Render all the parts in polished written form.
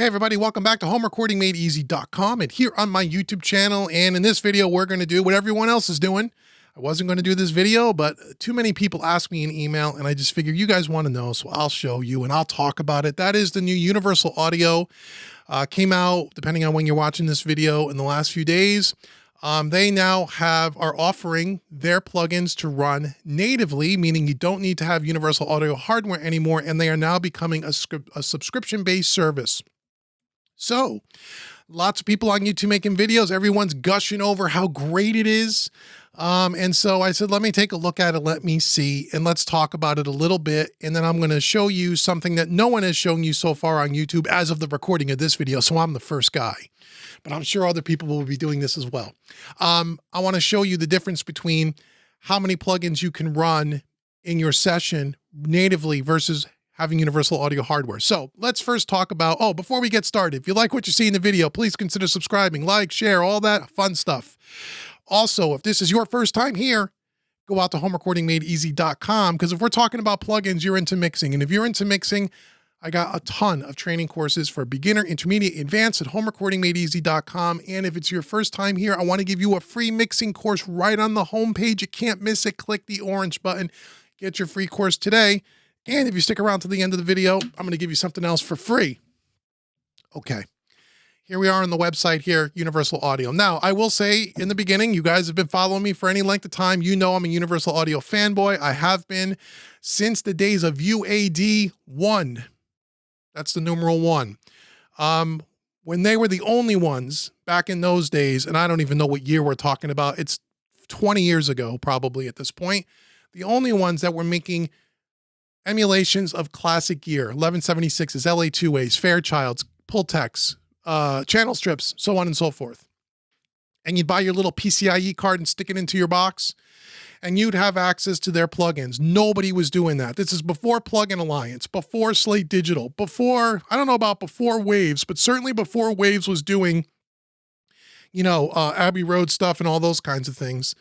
Hey everybody, welcome back to homerecordingmadeeasy.com and here on my YouTube channel. And in this video, we're going to do what everyone else is doing. I wasn't going to do this video, but too many people ask me in email and I just figured you guys want to know, so I'll show you and I'll talk about it. That is the new Universal Audio. Came out, depending on when you're watching this video, in the last few days. They now are offering their plugins to run natively, meaning you don't need to have Universal Audio hardware anymore, and they are now becoming a subscription-based service. So lots of people on YouTube making videos. Everyone's gushing over how great it is. And so I said, let me take a look at it. Let me see, and let's talk about it a little bit. And then I'm going to show you something that no one has shown you so far on YouTube as of the recording of this video. So I'm the first guy, but I'm sure other people will be doing this as well. I want to show you the difference between how many plugins you can run in your session natively versus having Universal Audio hardware. So let's first talk about, before we get started, if you like what you see in the video, please consider subscribing, like, share, all that fun stuff. Also, if this is your first time here, go out to homerecordingmadeeasy.com, because if we're talking about plugins, you're into mixing. And if you're into mixing, I got a ton of training courses for beginner, intermediate, advanced at homerecordingmadeeasy.com. And if it's your first time here, I want to give you a free mixing course right on the homepage. You can't miss it. Click the orange button. Get your free course today. And if you stick around to the end of the video, I'm going to give you something else for free. Okay. Here we are on the website here, Universal Audio. Now, I will say in the beginning, you guys have been following me for any length of time. You know I'm a Universal Audio fanboy. I have been since the days of UAD 1. That's the numeral 1. When they were the only ones back in those days, and I don't even know what year we're talking about. It's 20 years ago, probably at this point. The only ones that were making emulations of classic gear, 1176s, LA2As, Fairchilds, Pultecs, channel strips, so on and so forth. And you'd buy your little PCIe card and stick it into your box, and you'd have access to their plugins. Nobody was doing that. This is before Plugin Alliance, before Slate Digital, before, I don't know about before Waves, but certainly before Waves was doing, Abbey Road stuff and all those kinds of things.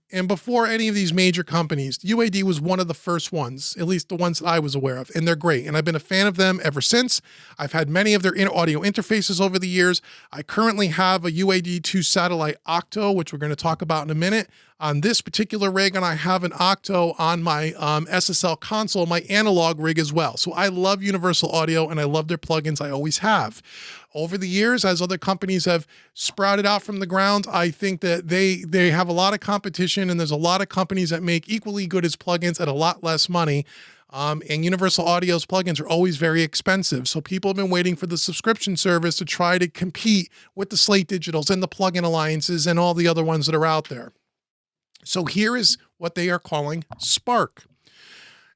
And before any of these major companies, UAD was one of the first ones, at least the ones that I was aware of, and they're great. And I've been a fan of them ever since. I've had many of their audio interfaces over the years. I currently have a UAD2 satellite Octo, which we're going to talk about in a minute. On this particular rig, and I have an Octo on my SSL console, my analog rig as well. So I love Universal Audio and I love their plugins. I always have. Over the years, as other companies have sprouted out from the ground, I think that they have a lot of competition, and there's a lot of companies that make equally good as plugins at a lot less money. And Universal Audio's plugins are always very expensive. So people have been waiting for the subscription service to try to compete with the Slate Digitals and the Plugin Alliances and all the other ones that are out there. So here is what they are calling Spark.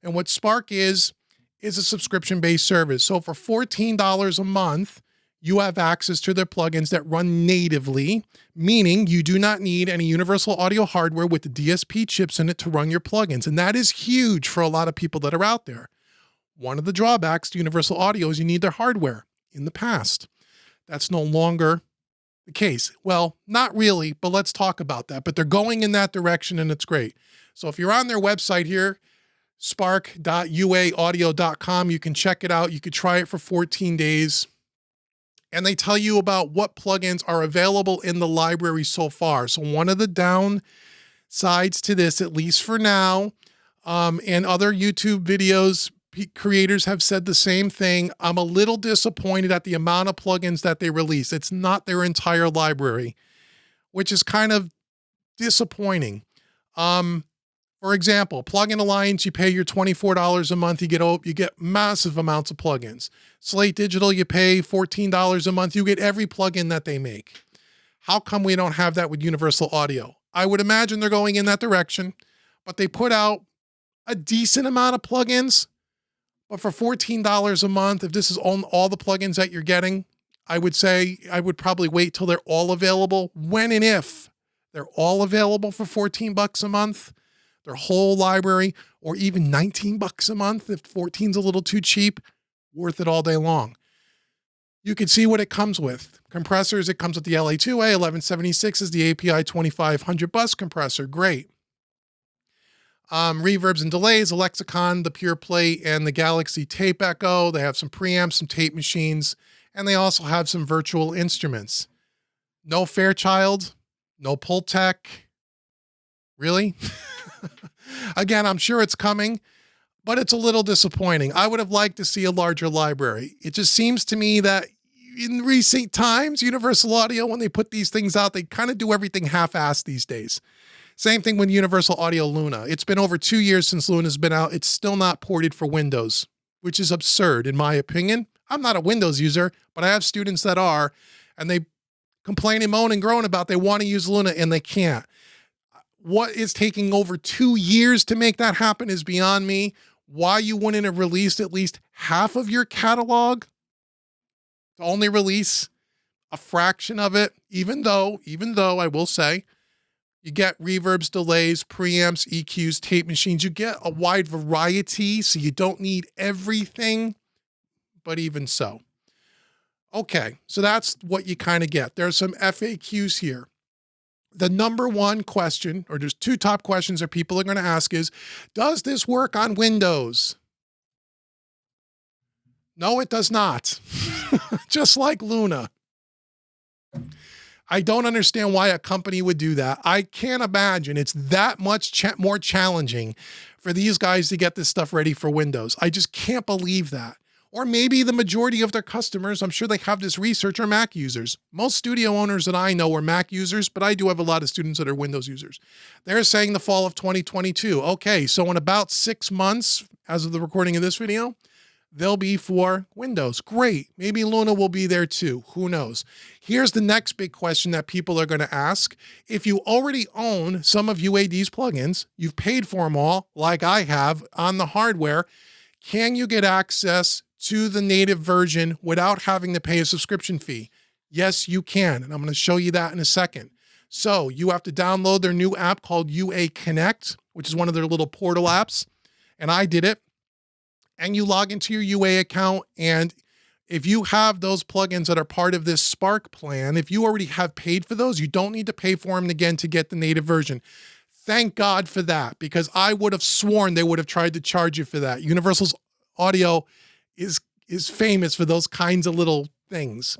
And what Spark is a subscription-based service. So for $14 a month, you have access to their plugins that run natively, meaning you do not need any Universal Audio hardware with the DSP chips in it to run your plugins. And that is huge for a lot of people that are out there. One of the drawbacks to Universal Audio is you need their hardware. In the past, that's no longer the case. Well, not really, but let's talk about that. But they're going in that direction, and it's great. So if you're on their website here, spark.uaaudio.com, you can check it out. You could try it for 14 days. And they tell you about what plugins are available in the library so far. So one of the downsides to this, at least for now, and other YouTube videos, creators have said the same thing. I'm a little disappointed at the amount of plugins that they release. It's not their entire library, which is kind of disappointing. For example, Plugin Alliance, you pay your $24 a month, you get massive amounts of plugins. Slate Digital, you pay $14 a month, you get every plugin that they make. How come we don't have that with Universal Audio? I would imagine they're going in that direction, but they put out a decent amount of plugins. But for $14 a month, if this is all the plugins that you're getting, I would say I would probably wait till they're all available. When and if they're all available for 14 bucks a month, their whole library, or even 19 bucks a month, if 14's a little too cheap, worth it all day long. You can see what it comes with. Compressors, it comes with the LA2A, 1176 is the API 2500 bus compressor. Great. Reverbs and delays, the Lexicon, the Pure Plate, and the Galaxy Tape Echo. They have some preamps, some tape machines, And they also have some virtual instruments. No Fairchild, no Pultec. Really? Again, I'm sure it's coming, but it's a little disappointing. I would have liked to see a larger library. It just seems to me that in recent times, Universal Audio, when they put these things out, they kind of do everything half-assed these days. Same thing with Universal Audio Luna. It's been over 2 years since Luna's been out. It's still not ported for Windows, which is absurd in my opinion. I'm not a Windows user, but I have students that are, and they complain and moan and groan about they want to use Luna and they can't. What is taking over 2 years to make that happen is beyond me. Why you wouldn't have released at least half of your catalog to only release a fraction of it, even though I will say, you get reverbs, delays, preamps, EQs, tape machines. You get a wide variety, so you don't need everything, but even so. Okay, so that's what you kind of get. There's some FAQs here. The number one question, or there's two top questions that people are going to ask is, does this work on Windows? No, it does not. Just like Luna. I don't understand why a company would do that. I can't imagine it's that much more challenging for these guys to get this stuff ready for Windows. I just can't believe that. Or maybe the majority of their customers, I'm sure they have this research, are Mac users. Most studio owners that I know are Mac users, but I do have a lot of students that are Windows users. They're saying the fall of 2022. Okay, so in about 6 months, as of the recording of this video, they'll be for Windows. Great. Maybe Luna will be there too. Who knows? Here's the next big question that people are going to ask. If you already own some of UAD's plugins, you've paid for them all, like I have, on the hardware, can you get access to the native version without having to pay a subscription fee? Yes, you can. And I'm going to show you that in a second. So you have to download their new app called UA Connect, which is one of their little portal apps. And I did it. And you log into your UA account. And if you have those plugins that are part of this Spark plan, if you already have paid for those, you don't need to pay for them again to get the native version. Thank God for that, because I would have sworn they would have tried to charge you for that. Universal's Audio is famous for those kinds of little things.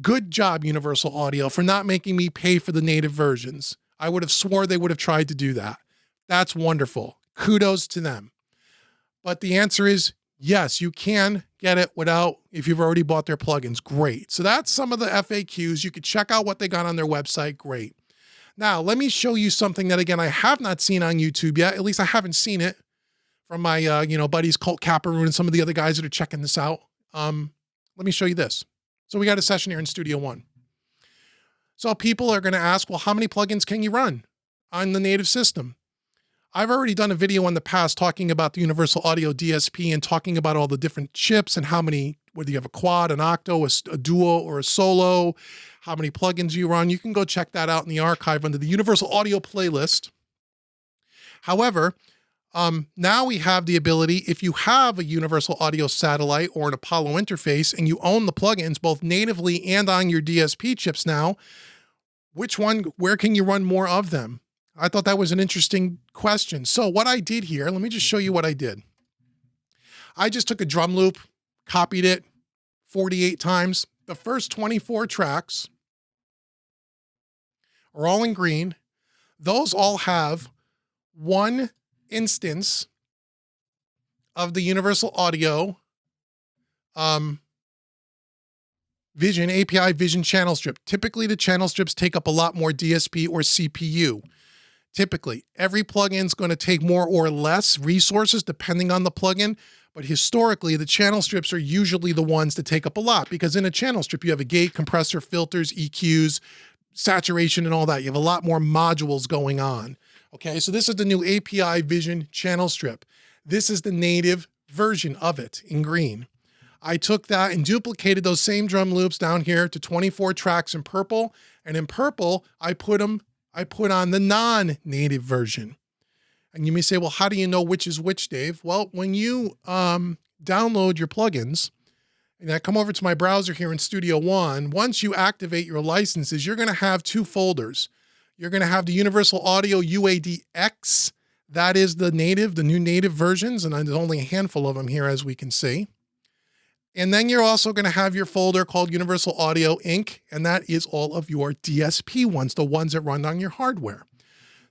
Good job, Universal Audio, for not making me pay for the native versions. I would have swore they would have tried to do that. That's wonderful. Kudos to them. But the answer is yes, you can get it without, if you've already bought their plugins. Great. So that's some of the FAQs. You could check out what they got on their website. Great. Now, let me show you something that, again, I have not seen on YouTube yet. At least I haven't seen it from my buddies, Colt Caparoon, and some of the other guys that are checking this out. Let me show you this. So we got a session here in Studio One. So people are going to ask, well, how many plugins can you run on the native system? I've already done a video in the past talking about the Universal Audio DSP and talking about all the different chips and how many, whether you have a quad, an octo, a duo, or a solo, how many plugins you run. You can go check that out in the archive under the Universal Audio playlist. However, now we have the ability, if you have a Universal Audio satellite or an Apollo interface and you own the plugins both natively and on your DSP chips now, where can you run more of them? I thought that was an interesting question. So what I did here, let me just show you what I did. I just took a drum loop, copied it 48 times. The first 24 tracks are all in green. Those all have one instance of the Universal Audio Vision, API Vision channel strip. Typically, the channel strips take up a lot more DSP or CPU. Typically, every plugin is going to take more or less resources depending on the plugin, but historically, the channel strips are usually the ones that take up a lot, because in a channel strip, you have a gate, compressor, filters, EQs, saturation, and all that. You have a lot more modules going on. Okay, so this is the new API Vision channel strip. This is the native version of it in green. I took that and duplicated those same drum loops down here to 24 tracks in purple. And in purple, I put on the non-native version. And you may say, well, how do you know which is which, Dave? Well, when you download your plugins, and I come over to my browser here in Studio One, once you activate your licenses, you're going to have two folders. You're going to have the Universal Audio UADX. That is the new native versions, and there's only a handful of them here, as we can see. And then you're also going to have your folder called Universal Audio Inc. And that is all of your DSP ones, the ones that run on your hardware.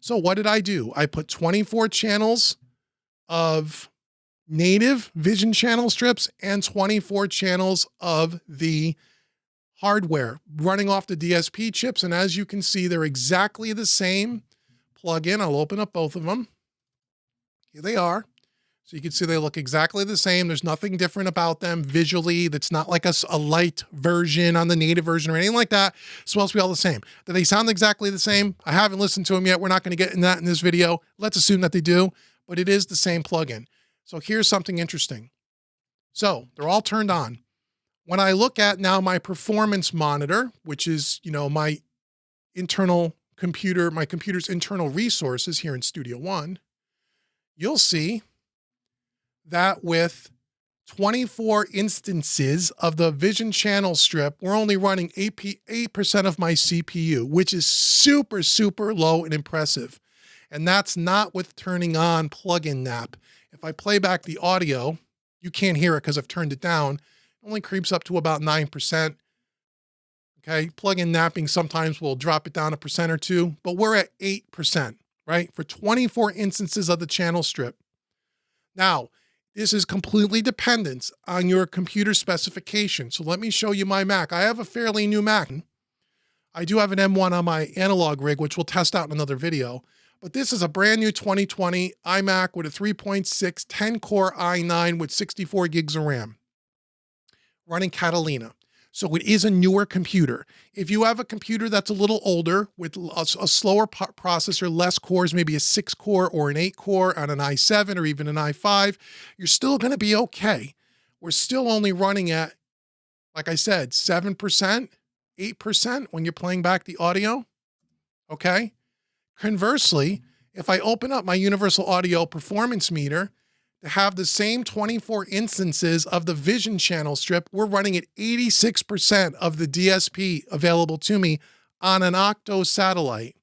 So what did I do? I put 24 channels of native vision channel strips and 24 channels of the hardware running off the DSP chips. And as you can see, they're exactly the same plug-in. I'll open up both of them. Here they are. So you can see they look exactly the same. There's nothing different about them visually. That's not like a light version on the native version or anything like that. It's supposed to be all the same. Do they sound exactly the same? I haven't listened to them yet. We're not going to get in that in this video. Let's assume that they do, but it is the same plugin. So here's something interesting. So they're all turned on. When I look at now my performance monitor, which is, my internal computer, my computer's internal resources here in Studio One, you'll see that with 24 instances of the vision channel strip, we're only running 8% of my CPU, which is super, super low and impressive. And that's not with turning on plugin nap. If I play back the audio, you can't hear it because I've turned it down. It only creeps up to about 9%. Okay, plugin napping sometimes will drop it down 1% or 2%, but we're at 8%, right? For 24 instances of the channel strip. Now, this is completely dependent on your computer specification. So let me show you my Mac. I have a fairly new Mac. I do have an M1 on my analog rig, which we'll test out in another video. But this is a brand new 2020 iMac with a 3.6 10-core i9 with 64 gigs of RAM running Catalina. So it is a newer computer. If you have a computer that's a little older with a slower processor, less cores, maybe a 6-core or an 8-core on an i7 or even an i5, you're still going to be okay. We're still only running at, like I said, 7%, 8% when you're playing back the audio. Okay. Conversely, if I open up my Universal Audio Performance Meter to have the same 24 instances of the vision channel strip, we're running at 86% of the DSP available to me on an Octo satellite.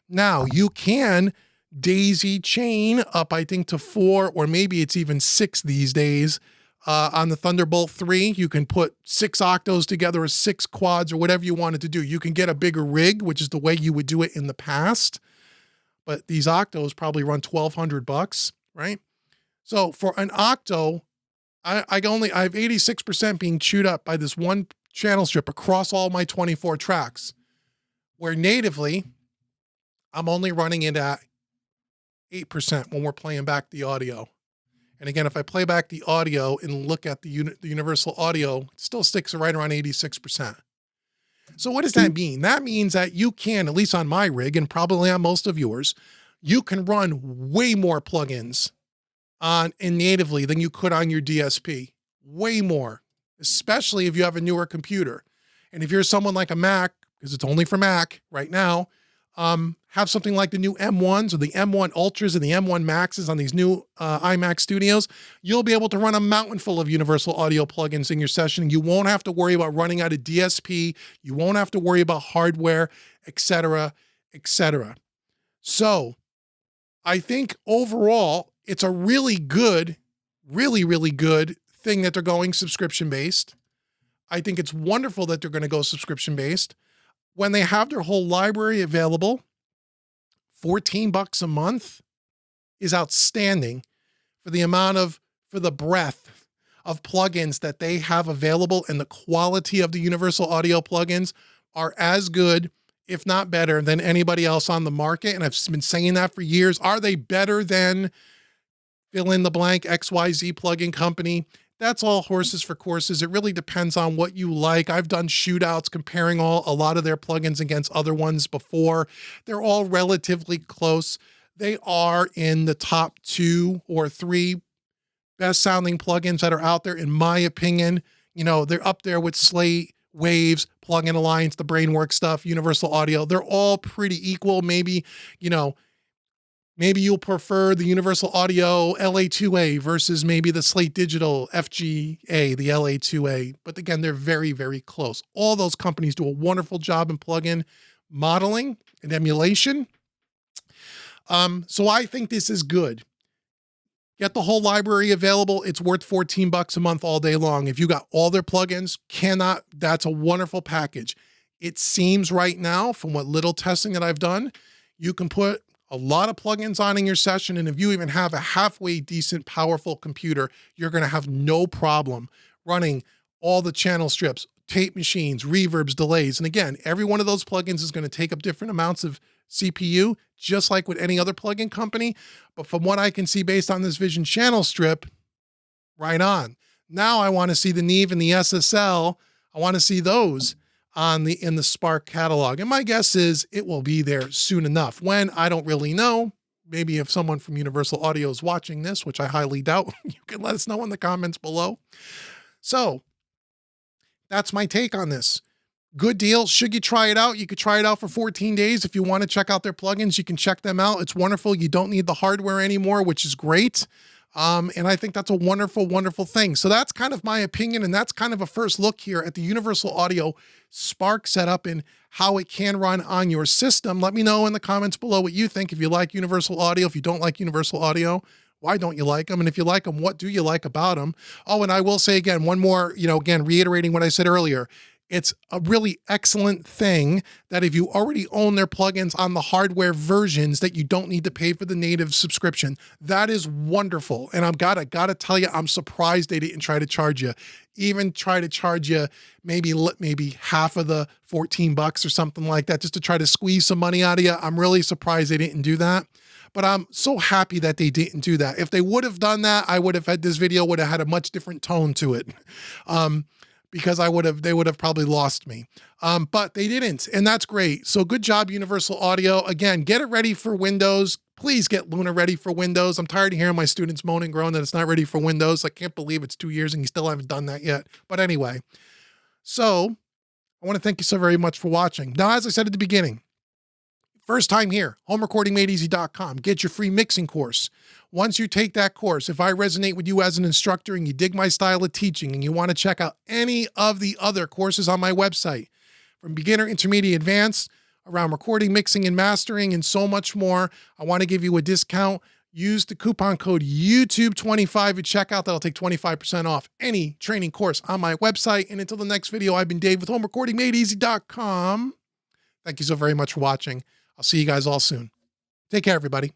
Now, you can daisy chain up, I think, to 4 or maybe it's even 6 these days. On the Thunderbolt 3, you can put 6 octos together or 6 quads or whatever you wanted to do. You can get a bigger rig, which is the way you would do it in the past. But these octos probably run $1,200, right? So for an octo, I have 86% being chewed up by this one channel strip across all my 24 tracks, where natively, I'm only running it at 8% when we're playing back the audio. And again, if I play back the audio and look at the Universal Audio, it still sticks right around 86%. So what does that mean? That means that you can, at least on my rig and probably on most of yours, you can run way more plugins natively than you could on your DSP. Way more, especially if you have a newer computer. And if you're someone like a Mac, because it's only for Mac right now, have something like the new M1s or the M1 Ultras and the M1 Maxes on these new iMac Studios, you'll be able to run a mountain full of Universal Audio plugins in your session. You won't have to worry about running out of DSP. You won't have to worry about hardware, etc., etc. So I think overall, it's a really good, really, really good thing that they're going subscription-based. I think it's wonderful that they're going to go subscription-based. When they have their whole library available, $14 a month is outstanding for the breadth of plugins that they have available, and the quality of the Universal Audio plugins are as good, if not better, than anybody else on the market. And I've been saying that for years. Are they better than fill in the blank XYZ plugin company? That's all horses for courses. It really depends on what you like. I've done shootouts comparing a lot of their plugins against other ones before. They're all relatively close. They are in the top 2 or 3 best sounding plugins that are out there, in my opinion. They're up there with Slate, Waves, Plugin Alliance, the Brainworks stuff, Universal Audio. They're all pretty equal. Maybe you'll prefer the Universal Audio LA2A versus maybe the Slate Digital FGA, the LA2A. But again, they're very, very close. All those companies do a wonderful job in plugin modeling and emulation. So I think this is good. Get the whole library available. It's worth 14 bucks a month all day long. If you got all their plugins, that's a wonderful package. It seems right now, from what little testing that I've done, you can put a lot of plugins on in your session. And if you even have a halfway decent, powerful computer, you're going to have no problem running all the channel strips, tape machines, reverbs, delays. And again, every one of those plugins is going to take up different amounts of CPU, just like with any other plugin company. But from what I can see based on this Vision channel strip, right on. Now I want to see the Neve and the SSL. I want to see those in the Spark catalog. And my guess is it will be there soon enough. When, I don't really know. Maybe if someone from Universal Audio is watching this, which I highly doubt, you can let us know in the comments below. So that's my take on this. Good deal. Should you try it out? You could try it out for 14 days. If you want to check out their plugins, you can check them out. It's wonderful. You don't need the hardware anymore, which is great. And I think that's a wonderful, wonderful thing. So that's kind of my opinion. And that's kind of a first look here at the Universal Audio Spark setup and how it can run on your system. Let me know in the comments below what you think. If you like Universal Audio, if you don't like Universal Audio, why don't you like them? And if you like them, what do you like about them? Oh, and I will say again, one more, again, reiterating what I said earlier, it's a really excellent thing that if you already own their plugins on the hardware versions, that you don't need to pay for the native subscription. That is wonderful. And I gotta tell you, I'm surprised they didn't try to charge you, even try to charge you maybe half of the 14 bucks or something like that, just to try to squeeze some money out of you. I'm really surprised they didn't do that. But I'm so happy that they didn't do that. If they would have done that, this video would have had a much different tone to it. Because they would have probably lost me. But they didn't, and that's great. So good job, Universal Audio. Again, get it ready for Windows. Please get Luna ready for Windows. I'm tired of hearing my students moan and groan that it's not ready for Windows. I can't believe it's 2 years and you still haven't done that yet. But anyway, so I want to thank you so very much for watching. Now, as I said at the beginning, first time here, homerecordingmadeeasy.com. Get your free mixing course. Once you take that course, if I resonate with you as an instructor and you dig my style of teaching and you want to check out any of the other courses on my website, from beginner, intermediate, advanced, around recording, mixing, and mastering, and so much more, I want to give you a discount. Use the coupon code YouTube25 at checkout. That'll take 25% off any training course on my website. And until the next video, I've been Dave with homerecordingmadeeasy.com. Thank you so very much for watching. I'll see you guys all soon. Take care, everybody.